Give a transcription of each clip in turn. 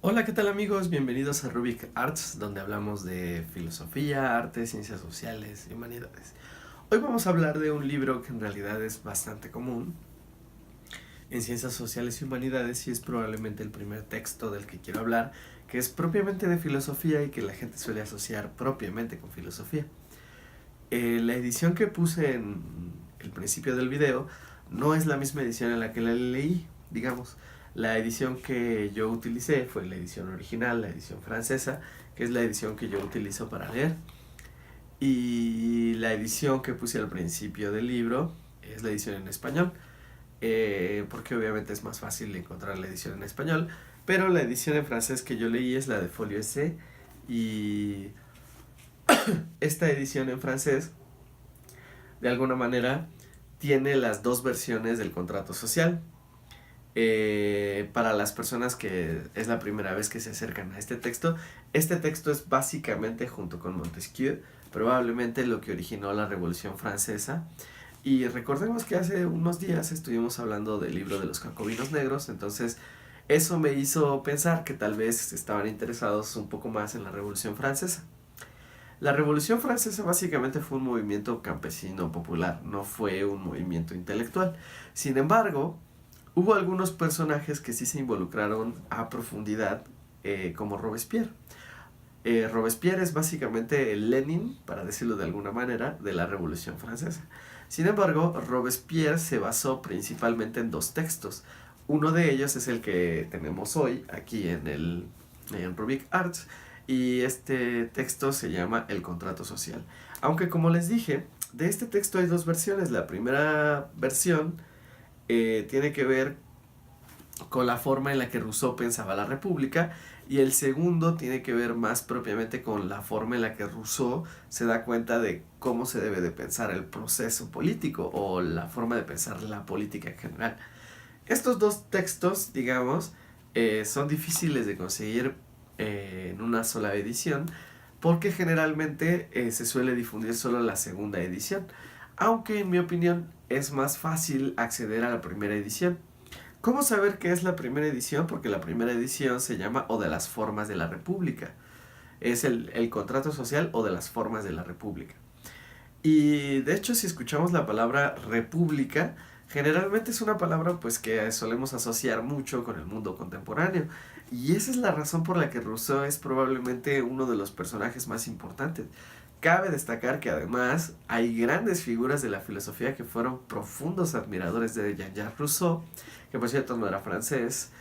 Hola, ¿qué tal amigos? Bienvenidos a Rubik Arts, donde hablamos de filosofía, arte, ciencias sociales y humanidades. Hoy vamos a hablar de un libro que en realidad es bastante común en ciencias sociales y humanidades y es probablemente el primer texto del que quiero hablar, que es propiamente de filosofía y que la gente suele asociar propiamente con filosofía. La edición que puse en el principio del video no es la misma edición en la que la leí, digamos. La edición que yo utilicé fue la edición original, la edición francesa, que es la edición que yo utilizo para leer. Y la edición que puse al principio del libro es la edición en español, porque obviamente es más fácil encontrar la edición en español. Pero la edición en francés que yo leí es la de Folio S. Y esta edición en francés, de alguna manera, tiene las dos versiones del contrato social. Para las personas que es la primera vez que se acercan a este texto es básicamente, junto con Montesquieu, probablemente lo que originó la Revolución Francesa. Y recordemos que hace unos días estuvimos hablando del libro de los Jacobinos Negros, entonces eso me hizo pensar que tal vez estaban interesados un poco más en la Revolución Francesa. La Revolución Francesa básicamente fue un movimiento campesino popular, no fue un movimiento intelectual. Sin embargo, hubo algunos personajes que sí se involucraron a profundidad, como Robespierre. Robespierre es básicamente el Lenin, para decirlo de alguna manera, de la Revolución Francesa. Sin embargo, Robespierre se basó principalmente en dos textos. Uno de ellos es el que tenemos hoy aquí en Rubik Arts, y este texto se llama El Contrato Social. Aunque, como les dije, de este texto hay dos versiones. La primera versión tiene que ver con la forma en la que Rousseau pensaba la república, y el segundo tiene que ver más propiamente con la forma en la que Rousseau se da cuenta de cómo se debe de pensar el proceso político o la forma de pensar la política en general. Estos dos textos, digamos, son difíciles de conseguir en una sola edición, porque generalmente se suele difundir solo la segunda edición, aunque en mi opinión es más fácil acceder a la primera edición. ¿Cómo saber qué es la primera edición? Porque la primera edición se llama O de las formas de la República. Es el contrato social o de las formas de la República. Y de hecho, si escuchamos la palabra república, generalmente es una palabra pues que solemos asociar mucho con el mundo contemporáneo. Y esa es la razón por la que Rousseau es probablemente uno de los personajes más importantes. Cabe destacar que además hay grandes figuras de la filosofía que fueron profundos admiradores de Jean-Jacques Rousseau, que por cierto no era francés,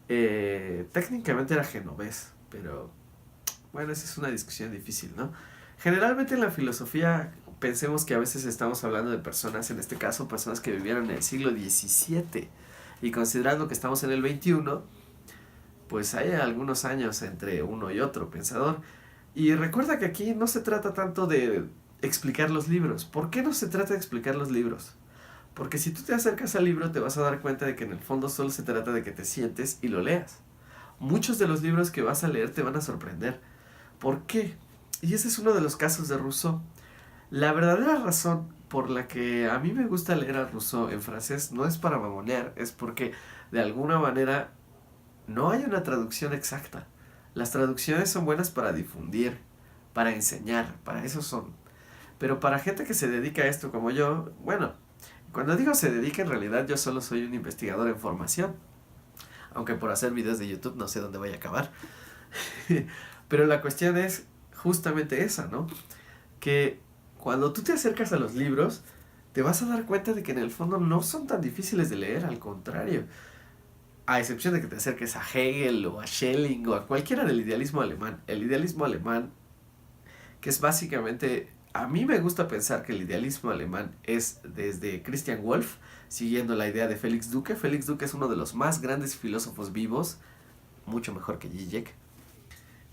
técnicamente era genovés, pero bueno, esa es una discusión difícil, ¿no? Generalmente en la filosofía pensemos que a veces estamos hablando de personas, en este caso personas que vivieron en el siglo XVII, y considerando que estamos en el XXI, pues hay algunos años entre uno y otro pensador. Y recuerda que aquí no se trata tanto de explicar los libros. ¿Por qué no se trata de explicar los libros? Porque si tú te acercas al libro te vas a dar cuenta de que en el fondo solo se trata de que te sientes y lo leas. Muchos de los libros que vas a leer te van a sorprender. ¿Por qué? Y ese es uno de los casos de Rousseau. La verdadera razón por la que a mí me gusta leer a Rousseau en francés no es para mamonear, es porque de alguna manera no hay una traducción exacta. Las traducciones son buenas para difundir, para enseñar, para eso son. Pero para gente que se dedica a esto como yo, bueno, cuando digo se dedica, en realidad yo solo soy un investigador en formación. Aunque por hacer videos de YouTube no sé dónde voy a acabar. Pero la cuestión es justamente esa, ¿no? Que cuando tú te acercas a los libros, te vas a dar cuenta de que en el fondo no son tan difíciles de leer, al contrario. A excepción de que te acerques a Hegel o a Schelling o a cualquiera del idealismo alemán. El idealismo alemán, que es básicamente... A mí me gusta pensar que el idealismo alemán es desde Christian Wolff, siguiendo la idea de Félix Duque. Félix Duque es uno de los más grandes filósofos vivos, mucho mejor que Zizek.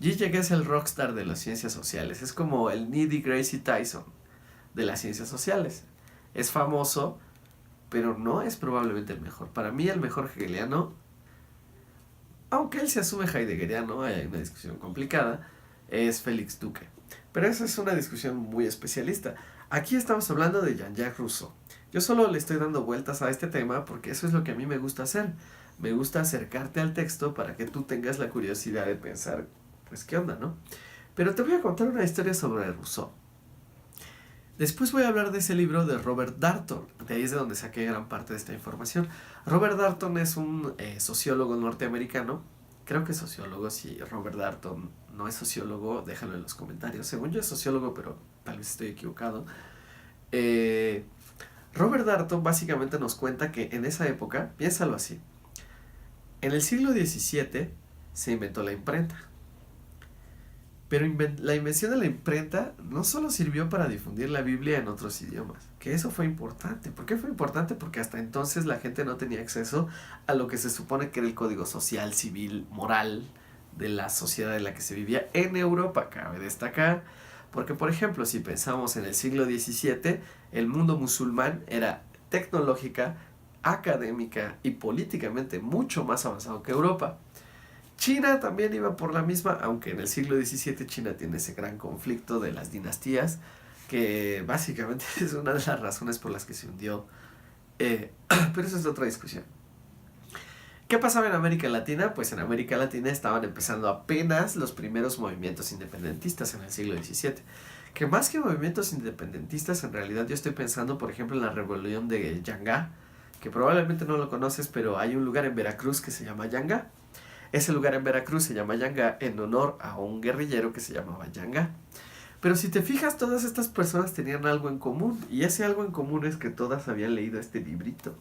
Zizek es el rockstar de las ciencias sociales, es como el Neil deGrasse Tyson de las ciencias sociales. Es famoso, pero no es probablemente el mejor. Para mí el mejor hegeliano, aunque él se asume heideggeriano, hay una discusión complicada, es Félix Duque. Pero esa es una discusión muy especialista. Aquí estamos hablando de Jean-Jacques Rousseau. Yo solo le estoy dando vueltas a este tema porque eso es lo que a mí me gusta hacer. me gusta acercarte al texto para que tú tengas la curiosidad de pensar, pues, ¿qué onda, no? Pero te voy a contar una historia sobre Rousseau. Después voy a hablar de ese libro de Robert Darnton, de ahí es de donde saqué gran parte de esta información. Robert Darnton es un sociólogo norteamericano, creo que es sociólogo. Si Robert Darnton no es sociólogo, déjalo en los comentarios. Según yo es sociólogo, pero tal vez estoy equivocado. Robert Darnton básicamente nos cuenta que en esa época, piénsalo así, en el siglo XVII se inventó la imprenta. Pero la invención de la imprenta no solo sirvió para difundir la Biblia en otros idiomas, que eso fue importante. ¿Por qué fue importante? Porque hasta entonces la gente no tenía acceso a lo que se supone que era el código social, civil, moral de la sociedad en la que se vivía en Europa, cabe destacar. Porque, por ejemplo, si pensamos en el siglo XVII, el mundo musulmán era tecnológica, académica y políticamente mucho más avanzado que Europa. China también iba por la misma, aunque en el siglo XVII China tiene ese gran conflicto de las dinastías, que básicamente es una de las razones por las que se hundió. Pero eso es otra discusión. ¿Qué pasaba en América Latina? Pues en América Latina estaban empezando apenas los primeros movimientos independentistas en el siglo XVII. Que más que movimientos independentistas, en realidad yo estoy pensando, por ejemplo, en la rebelión de Yangá, que probablemente no lo conoces, pero hay un lugar en Veracruz que se llama Yangá. Ese lugar en Veracruz se llama Yangá en honor a un guerrillero que se llamaba Yangá. Pero si te fijas, todas estas personas tenían algo en común, y ese algo en común es que todas habían leído este librito.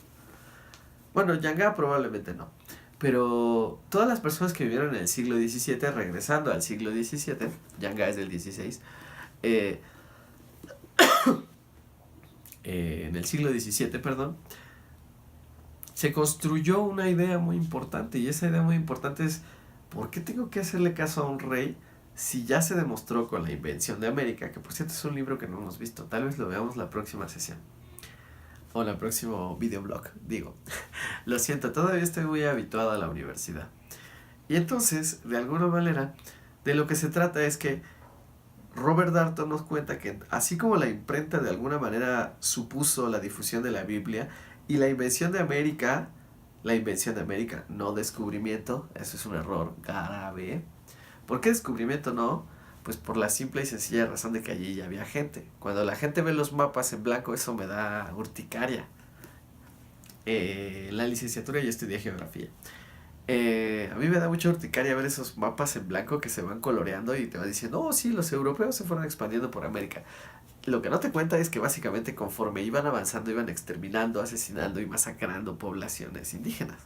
Bueno, Yangá probablemente no, pero todas las personas que vivieron en el siglo XVII, regresando al siglo XVII, Yangá es del XVI, en el siglo XVII, perdón, se construyó una idea muy importante, y esa idea muy importante es: ¿por qué tengo que hacerle caso a un rey si ya se demostró con la invención de América? Que por cierto es un libro que no hemos visto, tal vez lo veamos la próxima sesión o el próximo videoblog, digo. Lo siento, todavía estoy muy habituado a la universidad. Y entonces, de alguna manera, de lo que se trata es que Robert Darnton nos cuenta que así como la imprenta de alguna manera supuso la difusión de la Biblia, y la invención de América, no descubrimiento, eso es un error grave. ¿Por qué descubrimiento no? Pues por la simple y sencilla razón de que allí ya había gente. Cuando la gente ve los mapas en blanco, eso me da urticaria. En la licenciatura yo estudié geografía. A mí me da mucha urticaria ver esos mapas en blanco que se van coloreando y te va diciendo: oh sí, los europeos se fueron expandiendo por América. Lo que no te cuenta es que básicamente conforme iban avanzando, iban exterminando, asesinando y masacrando poblaciones indígenas.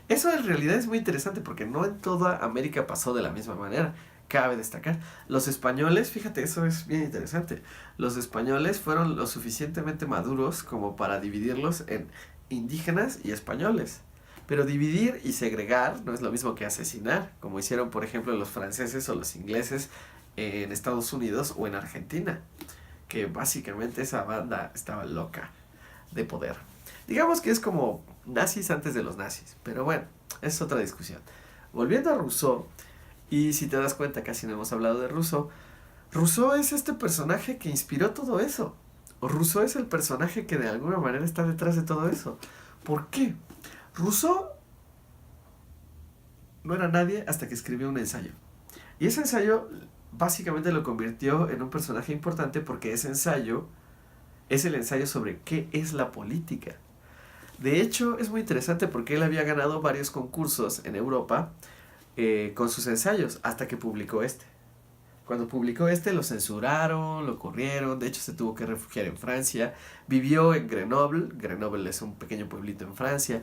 Eso en realidad es muy interesante porque no en toda América pasó de la misma manera. Cabe destacar, los españoles, fíjate, eso es bien interesante. Los españoles fueron lo suficientemente maduros como para dividirlos en indígenas y españoles. Pero dividir y segregar no es lo mismo que asesinar, como hicieron por ejemplo los franceses o los ingleses en Estados Unidos o en Argentina, que básicamente esa banda estaba loca de poder. Digamos que es como nazis antes de los nazis, pero bueno, es otra discusión. Volviendo a Rousseau, y si te das cuenta casi no hemos hablado de Rousseau. Rousseau es este personaje que inspiró todo eso. Rousseau es el personaje que de alguna manera está detrás de todo eso. ¿Por qué? Rousseau no era nadie hasta que escribió un ensayo. Y ese ensayo básicamente lo convirtió en un personaje importante porque ese ensayo es el ensayo sobre qué es la política. De hecho, es muy interesante porque él había ganado varios concursos en Europa con sus ensayos hasta que publicó este. Cuando publicó este lo censuraron, lo corrieron, de hecho se tuvo que refugiar en Francia. Vivió en Grenoble, Grenoble es un pequeño pueblito en Francia.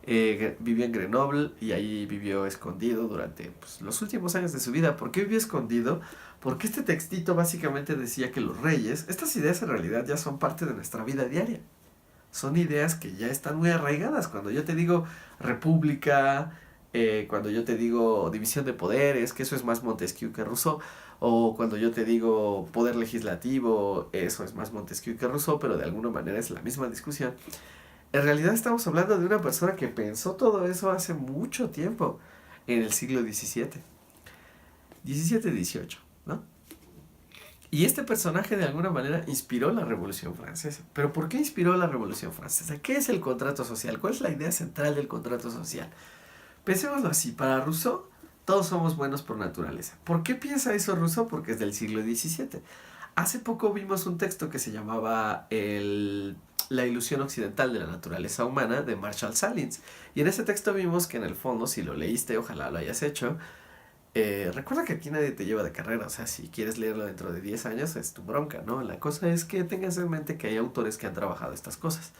Vivió en Grenoble y ahí vivió escondido durante los últimos años de su vida. ¿Por qué vivió escondido? Porque este textito básicamente decía que los reyes, estas ideas en realidad ya son parte de nuestra vida diaria. Son ideas que ya están muy arraigadas. Cuando yo te digo república, cuando yo te digo división de poderes, que eso es más Montesquieu que Rousseau, o cuando yo te digo poder legislativo, eso es más Montesquieu que Rousseau, pero de alguna manera es la misma discusión. En realidad estamos hablando de una persona que pensó todo eso hace mucho tiempo, en el siglo XVII, XVII-XVIII, ¿no? Y este personaje de alguna manera inspiró la Revolución Francesa. ¿Pero por qué inspiró la Revolución Francesa? ¿Qué es el contrato social? ¿Cuál es la idea central del contrato social? Pensémoslo así, para Rousseau todos somos buenos por naturaleza. ¿Por qué piensa eso Rousseau? Porque es del siglo XVII. Hace poco vimos un texto que se llamaba La ilusión occidental de la naturaleza humana de Marshall Salins. Y en ese texto vimos que en el fondo, si lo leíste, ojalá lo hayas hecho, recuerda que aquí nadie te lleva de carrera, o sea, si quieres leerlo dentro de 10 años es tu bronca, ¿no? La cosa es que tengas en mente que hay autores que han trabajado estas cosas.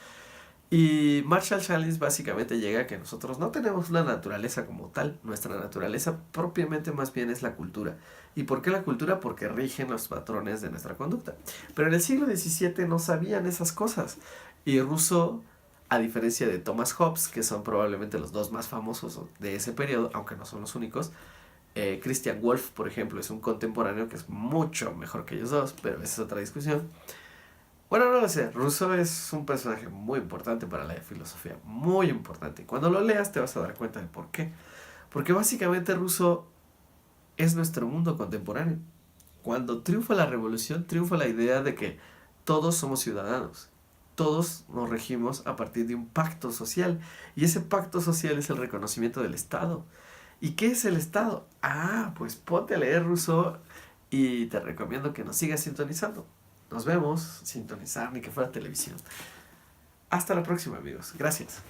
Y Marshall Salins básicamente llega a que nosotros no tenemos una naturaleza como tal, nuestra naturaleza propiamente más bien es la cultura. ¿Y por qué la cultura? Porque rigen los patrones de nuestra conducta. Pero en el siglo XVII no sabían esas cosas. Y Rousseau, a diferencia de Thomas Hobbes, que son probablemente los dos más famosos de ese periodo, aunque no son los únicos, Christian Wolff, por ejemplo, es un contemporáneo que es mucho mejor que ellos dos, pero esa es otra discusión. Bueno, no lo sé, Rousseau es un personaje muy importante para la filosofía, muy importante. Cuando lo leas te vas a dar cuenta de por qué. Porque básicamente Rousseau es nuestro mundo contemporáneo. Cuando triunfa la revolución, triunfa la idea de que todos somos ciudadanos. Todos nos regimos a partir de un pacto social. Y ese pacto social es el reconocimiento del Estado. ¿Y qué es el Estado? Ah, pues ponte a leer Rousseau y te recomiendo que nos sigas sintonizando. Nos vemos, sintonizar ni que fuera televisión. Hasta la próxima, amigos. Gracias.